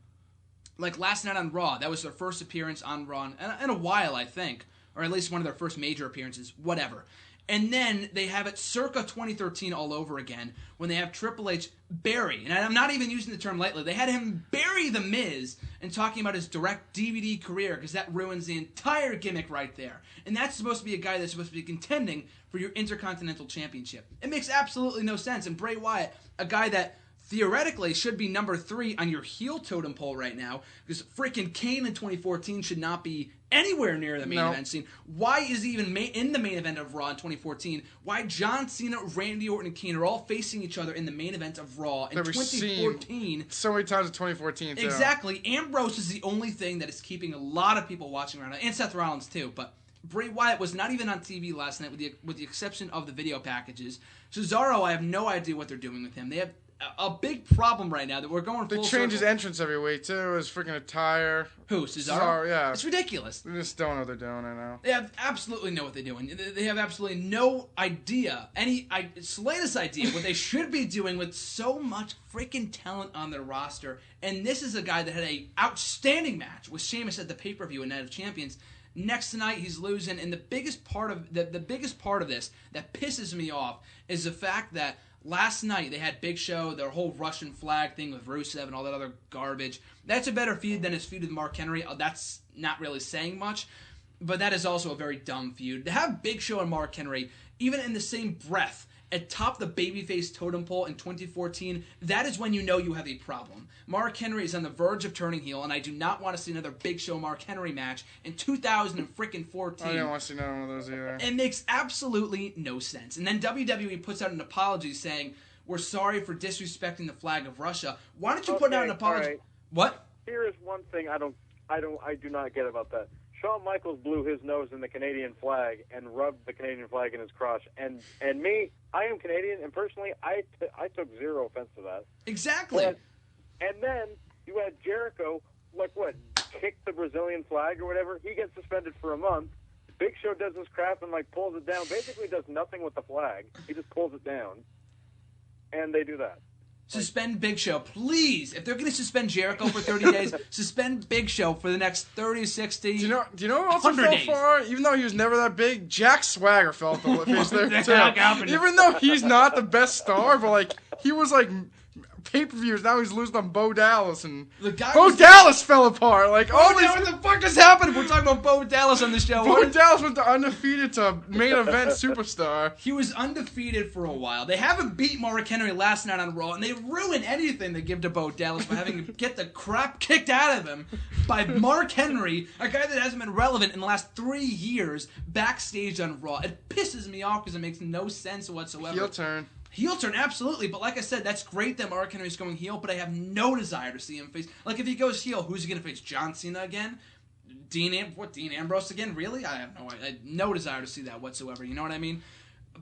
Like last night on Raw, that was their first appearance on Raw in a while, I think. Or at least one of their first major appearances, whatever. And then they have it circa 2013 all over again when they have Triple H bury, and I'm not even using the term lightly, they had him bury The Miz and talking about his direct DVD career because that ruins the entire gimmick right there. And that's supposed to be a guy that's supposed to be contending for your Intercontinental Championship. It makes absolutely no sense. And Bray Wyatt, a guy that theoretically should be number 3 on your heel totem pole right now because freaking Kane in 2014 should not be anywhere near the main event scene. Why is he even in the main event of Raw in 2014? Why John Cena, Randy Orton, and Kane are all facing each other in the main event of Raw in 2014? So many times in 2014, too. Exactly. Ambrose is the only thing that is keeping a lot of people watching around, and Seth Rollins too, but Bray Wyatt was not even on TV last night with the exception of the video packages. Cesaro, I have no idea what they're doing with him. They have a big problem right now that we're going full They change his circle. entrance every week, too. His freaking attire. Who, Cesaro? Yeah. It's ridiculous. They just don't know what they're doing right now. They have absolutely know what they're doing. They have absolutely no idea, slightest idea what they should be doing with so much freaking talent on their roster. And this is a guy that had an outstanding match with Sheamus at the pay-per-view in Night of Champions. Next tonight, he's losing, and the biggest part of this that pisses me off is the fact that last night they had Big Show, their whole Russian flag thing with Rusev and all that other garbage. That's a better feud than his feud with Mark Henry. That's not really saying much, but that is also a very dumb feud. To have Big Show and Mark Henry, even in the same breath, atop the babyface totem pole in 2014, that is when you know you have a problem. Mark Henry is on the verge of turning heel, and I do not want to see another Big Show Mark Henry match in 2014. I didn't want to see none of those either. It makes absolutely no sense. And then WWE puts out an apology saying, "We're sorry for disrespecting the flag of Russia." Why don't you put out an apology? Right. What? Here is one thing I do not get about that. Shawn Michaels blew his nose in the Canadian flag and rubbed the Canadian flag in his crotch. And me, I am Canadian, and personally, I took zero offense to that. Exactly. And then you had Jericho, kick the Brazilian flag or whatever. He gets suspended for a month. Big Show does this crap and, pulls it down. Basically does nothing with the flag. He just pulls it down. And they do that. Suspend Big Show, please. If they're going to suspend Jericho for 30 days, suspend Big Show for the next 30, 60, Do you know who also fell days. far? Even though he was never that big, Jack Swagger fell off the face there, The too. heck happened? Even though he's not the best star, but, he was, pay-per-views. Now he's losing on Bo Dallas, and The guy Bo was- Dallas fell apart. Oh, what the fuck is happening? We're talking about Bo Dallas on the show. Bo Dallas went to undefeated to main event superstar. He was undefeated for a while. They haven't beat Mark Henry last night on Raw, and they ruin anything they give to Bo Dallas by having him get the crap kicked out of him by Mark Henry, a guy that hasn't been relevant in the last 3 years, backstage on Raw. It pisses me off because it makes no sense whatsoever. Heel turn. Heel turn, absolutely. But like I said, that's great that Mark Henry's going heel, but I have no desire to see him face... if he goes heel, who's he going to face? John Cena again? Dean Ambrose again? Really? I have no desire to see that whatsoever. You know what I mean?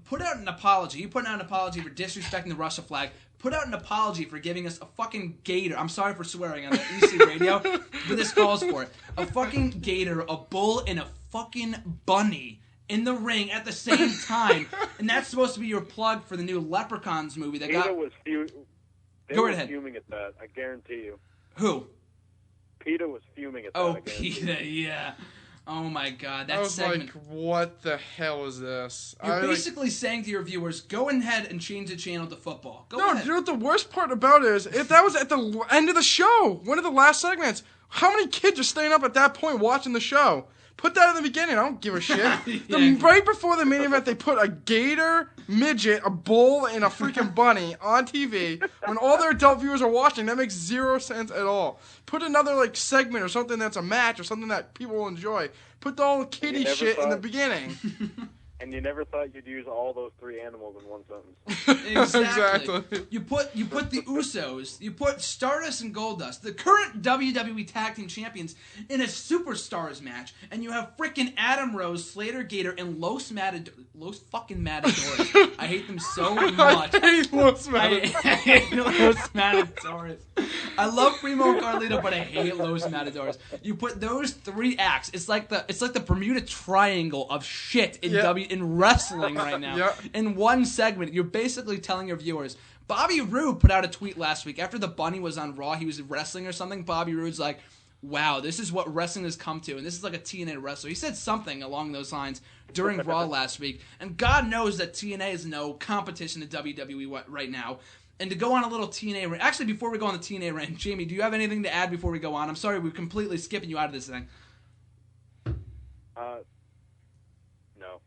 Put out an apology. You put out an apology for disrespecting the Russia flag. Put out an apology for giving us a fucking gator. I'm sorry for swearing on the EC radio, but this calls for it. A fucking gator, a bull, and a fucking bunny in the ring at the same time. And that's supposed to be your plug for the new Leprechauns movie that PETA got... was fuming at that, I guarantee you. Who? PETA was fuming at that. Oh, PETA, yeah. Oh my god, that I was segment... what the hell is this? You're basically saying to your viewers, go ahead and change the channel to football. Go No, ahead. you know what the worst part about it is? If that was at the end of the show, one of the last segments, how many kids are staying up at that point watching the show? Put that at the beginning. I don't give a shit. Right before the main event, they put a gator, midget, a bull, and a freaking bunny on TV when all their adult viewers are watching. That makes zero sense at all. Put another segment or something that's a match or something that people will enjoy. Put all the kiddie shit in the beginning. And you never thought you'd use all those three animals in one sentence. Exactly. You put the Usos, you put Stardust and Goldust, the current WWE Tag Team Champions, in a Superstars match, and you have freaking Adam Rose, Slater Gator, and Los fucking Matadors. I hate them so much. I hate Los Matadors. I hate Los Matadors. I love Primo and Carlito, but I hate Los Matadors. You put those three acts. It's like the Bermuda Triangle of shit in wrestling right now. Yeah. In one segment, you're basically telling your viewers. Bobby Roode put out a tweet last week after the Bunny was on Raw. He was wrestling or something. Bobby Roode's like, "Wow, this is what wrestling has come to," and this is like a TNA wrestler. He said something along those lines during Raw last week, and God knows that TNA is no competition to WWE right now. And to go on a little TNA rant. Actually, before we go on the TNA rant, Jamie, do you have anything to add before we go on? I'm sorry, we're completely skipping you out of this thing. No.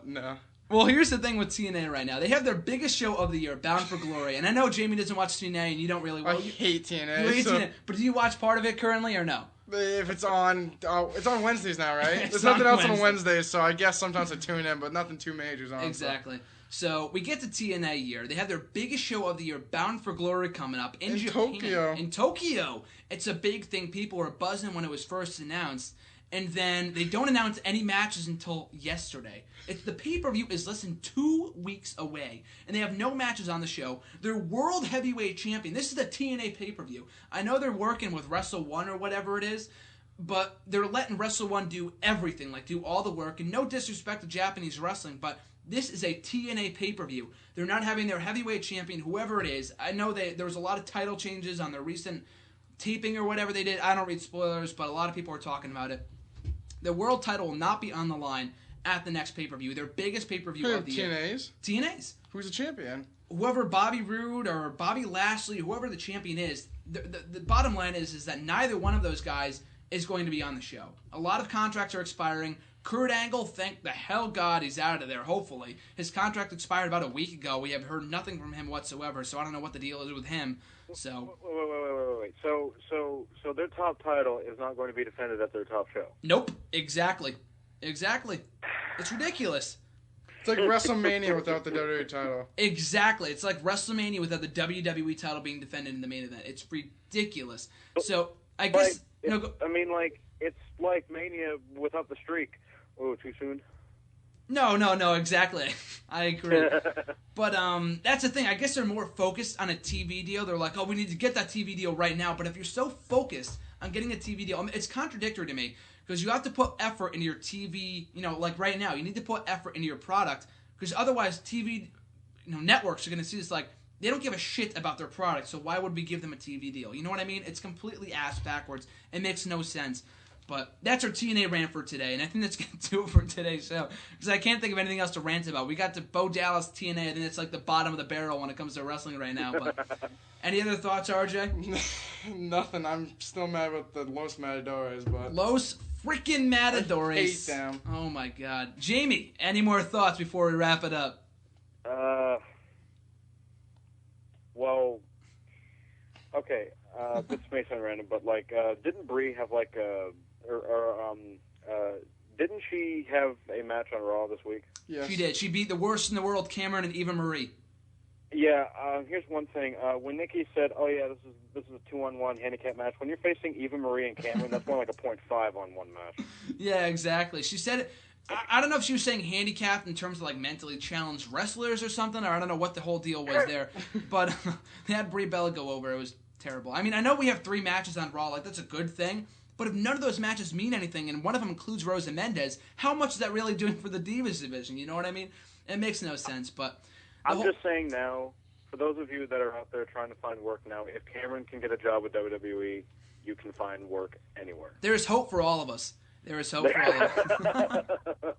No. Well, here's the thing with TNA right now. They have their biggest show of the year, Bound for Glory. And I know Jamie doesn't watch TNA, and you don't really... I hate TNA. You hate TNA. But do you watch part of it currently, or no? If it's on, it's on Wednesdays now, right? It's There's nothing on else on Wednesday. Wednesdays, so I guess sometimes I tune in, but nothing too major's on. Exactly. So we get to TNA year. They have their biggest show of the year, Bound for Glory, coming up in Japan. Tokyo. In Tokyo. It's a big thing. People were buzzing when it was first announced. and then they don't announce any matches until yesterday. The pay-per-view is less than 2 weeks away, and they have no matches on the show. They're World Heavyweight Champion. This is the TNA pay-per-view. I know they're working with Wrestle One or whatever it is, but they're letting Wrestle One do everything, like do all the work, and no disrespect to Japanese wrestling, but this is a TNA pay-per-view. They're not having their heavyweight champion, whoever it is. I know there was a lot of title changes on their recent taping or whatever they did. I don't read spoilers, but a lot of people are talking about it. The world title will not be on the line at the next pay-per-view. Their biggest pay-per-view of the year. TNA's. Who's the champion? Whoever Bobby Roode or Bobby Lashley, whoever the champion is, the bottom line is that neither one of those guys is going to be on the show. A lot of contracts are expiring. Kurt Angle, thank the hell God he's out of there, hopefully. His contract expired about a week ago. We have heard nothing from him whatsoever, so I don't know what the deal is with him. So Wait. So their top title is not going to be defended at their top show? Nope. Exactly. It's ridiculous. It's like WrestleMania without the WWE title. Exactly. It's like WrestleMania without the WWE title being defended in the main event. It's ridiculous. So, I guess... it's like Mania without the streak. Oh, too soon? No, exactly. I agree. But that's the thing. I guess they're more focused on a TV deal. They're like, oh, we need to get that TV deal right now. But if you're so focused on getting a TV deal, it's contradictory to me because you have to put effort into your TV, like right now. You need to put effort into your product because otherwise TV networks are going to see this like, they don't give a shit about their product, so why would we give them a TV deal? You know what I mean? It's completely ass backwards. It makes no sense. But that's our TNA rant for today, and I think that's going to do it for today's show. Because I can't think of anything else to rant about. We got to Bo Dallas, TNA, I think it's like the bottom of the barrel when it comes to wrestling right now. But any other thoughts, RJ? Nothing. I'm still mad with the Los Matadores, but... Los freaking Matadores. I hate them. Oh, my God. Jamie, any more thoughts before we wrap it up? Well, okay, this may sound random, but, didn't Brie have, didn't she have a match on Raw this week? Yes. She did. She beat the worst in the world, Cameron and Eva Marie. Yeah, here's one thing. When Nikki said, oh, yeah, this is a 2-on-1 handicap match, when you're facing Eva Marie and Cameron, that's more like a 0.5 on one match. Yeah, exactly. She said it. I don't know if she was saying handicapped in terms of mentally challenged wrestlers or something, or I don't know what the whole deal was there. But they had Brie Bella go over. It was terrible. I mean, I know we have 3 matches on Raw. That's a good thing. But if none of those matches mean anything, and one of them includes Rosa Mendez, how much is that really doing for the Divas division? You know what I mean? It makes no sense. But I'm just saying now, for those of you that are out there trying to find work now, if Cameron can get a job with WWE, you can find work anywhere. There's hope for all of us. There is hope for all of us.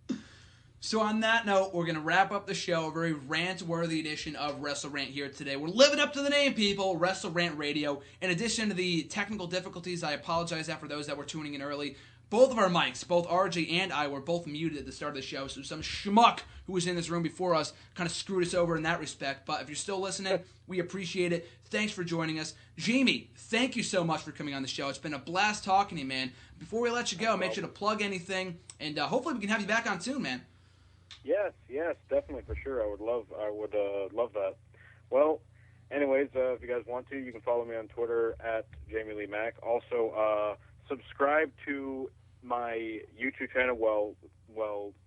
So on that note, we're going to wrap up the show, a very rant-worthy edition of WrestleRant here today. We're living up to the name, people, WrestleRant Radio. In addition to the technical difficulties, I apologize for those that were tuning in early. Both of our mics, both RJ and I, were both muted at the start of the show, so some schmuck who was in this room before us kind of screwed us over in that respect. But if you're still listening, we appreciate it. Thanks for joining us. Jamie, thank you so much for coming on the show. It's been a blast talking to you, man. Before we let you go, make sure to plug anything, and hopefully we can have you back on soon, man. Yes, definitely, for sure. I would love that. Well, anyways, if you guys want to, you can follow me on Twitter at Jamie Lee Mack. Also, subscribe to my YouTube channel. Well,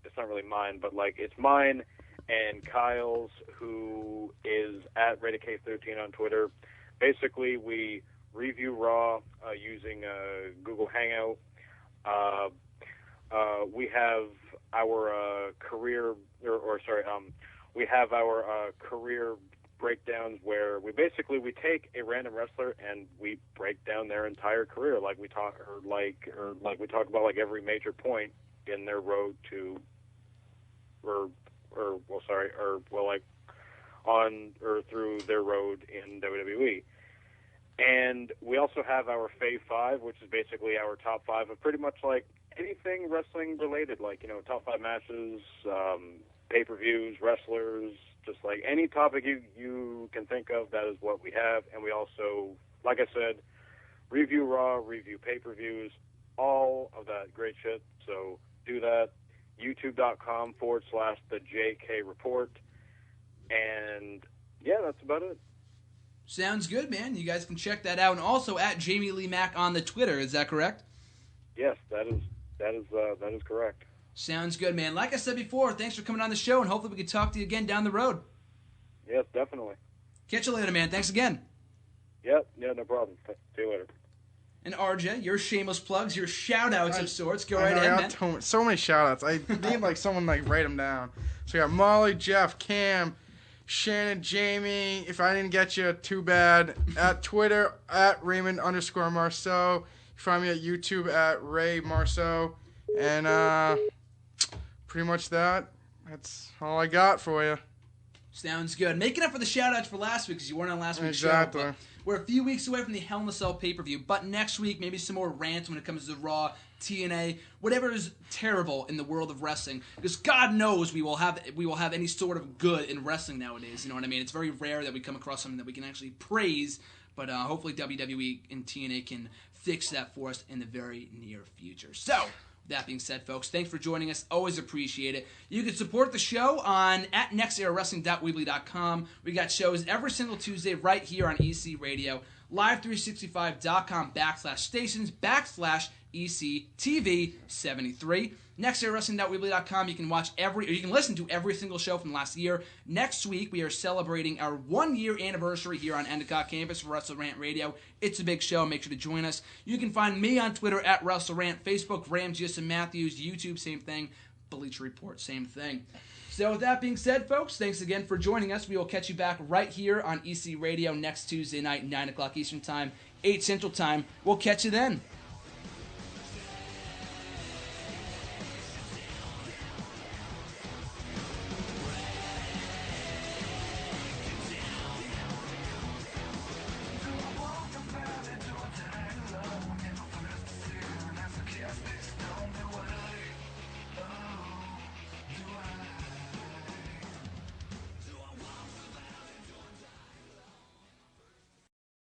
it's not really mine, but it's mine and Kyle's, who is at RadioK13 on Twitter. Basically, we review Raw using Google Hangout. We have our we have our career breakdowns where we take a random wrestler and we break down their entire career, like we talk about every major point in their road to, through their road in WWE. And we also have our Fave 5, which is basically our top 5 of pretty much anything wrestling related, top 5 matches, pay-per-views, wrestlers, just any topic you can think of, that is what we have. And we also, like I said, review Raw, review pay-per-views, all of that great shit. So do that. YouTube.com/the JK Report. And yeah, that's about it. Sounds good, man. You guys can check that out. And also at Jamie Lee Mack on the Twitter. Is that correct? Yes, that is That is correct. Sounds good, man. Like I said before, thanks for coming on the show, and hopefully we can talk to you again down the road. Yes, definitely. Catch you later, man. Thanks again. Yep, yeah, no problem. See you later. And RJ, your shameless plugs, your shout-outs of sorts. Go right I ahead, man. got so many shout-outs. I need, like, someone, like, write them down. So we got Molly, Jeff, Cam, Shannon, Jamie. If I didn't get you, too bad. At Twitter, at Raymond_Marceau. You find me at YouTube at Ray Marceau. And pretty much that's all I got for you. Sounds good. Making up for the shout-outs for last week because you weren't on last week's Exactly. show. But we're a few weeks away from the Hell in a Cell pay-per-view, but next week, maybe some more rants when it comes to Raw, TNA, whatever is terrible in the world of wrestling. Because God knows we will have any sort of good in wrestling nowadays. You know what I mean? It's very rare that we come across something that we can actually praise, but hopefully WWE and TNA can fix that for us in the very near future. So, that being said, folks, thanks for joining us. Always appreciate it. You can support the show on at nexteraWrestling.weebly.com. We got shows every single Tuesday right here on EC Radio. Live365.com/stations/ECTV73. NextEraWrestling.weebly.com. You can you can listen to every single show from last year. Next week, we are celebrating our 1-year anniversary here on Endicott campus for WrestleRant Radio. It's a big show. Make sure to join us. You can find me on Twitter at WrestleRant, Facebook, Ramjius and Matthews, YouTube, same thing, Bleacher Report, same thing. So with that being said, folks, thanks again for joining us. We will catch you back right here on EC Radio next Tuesday night, 9 o'clock Eastern Time, 8 Central Time. We'll catch you then.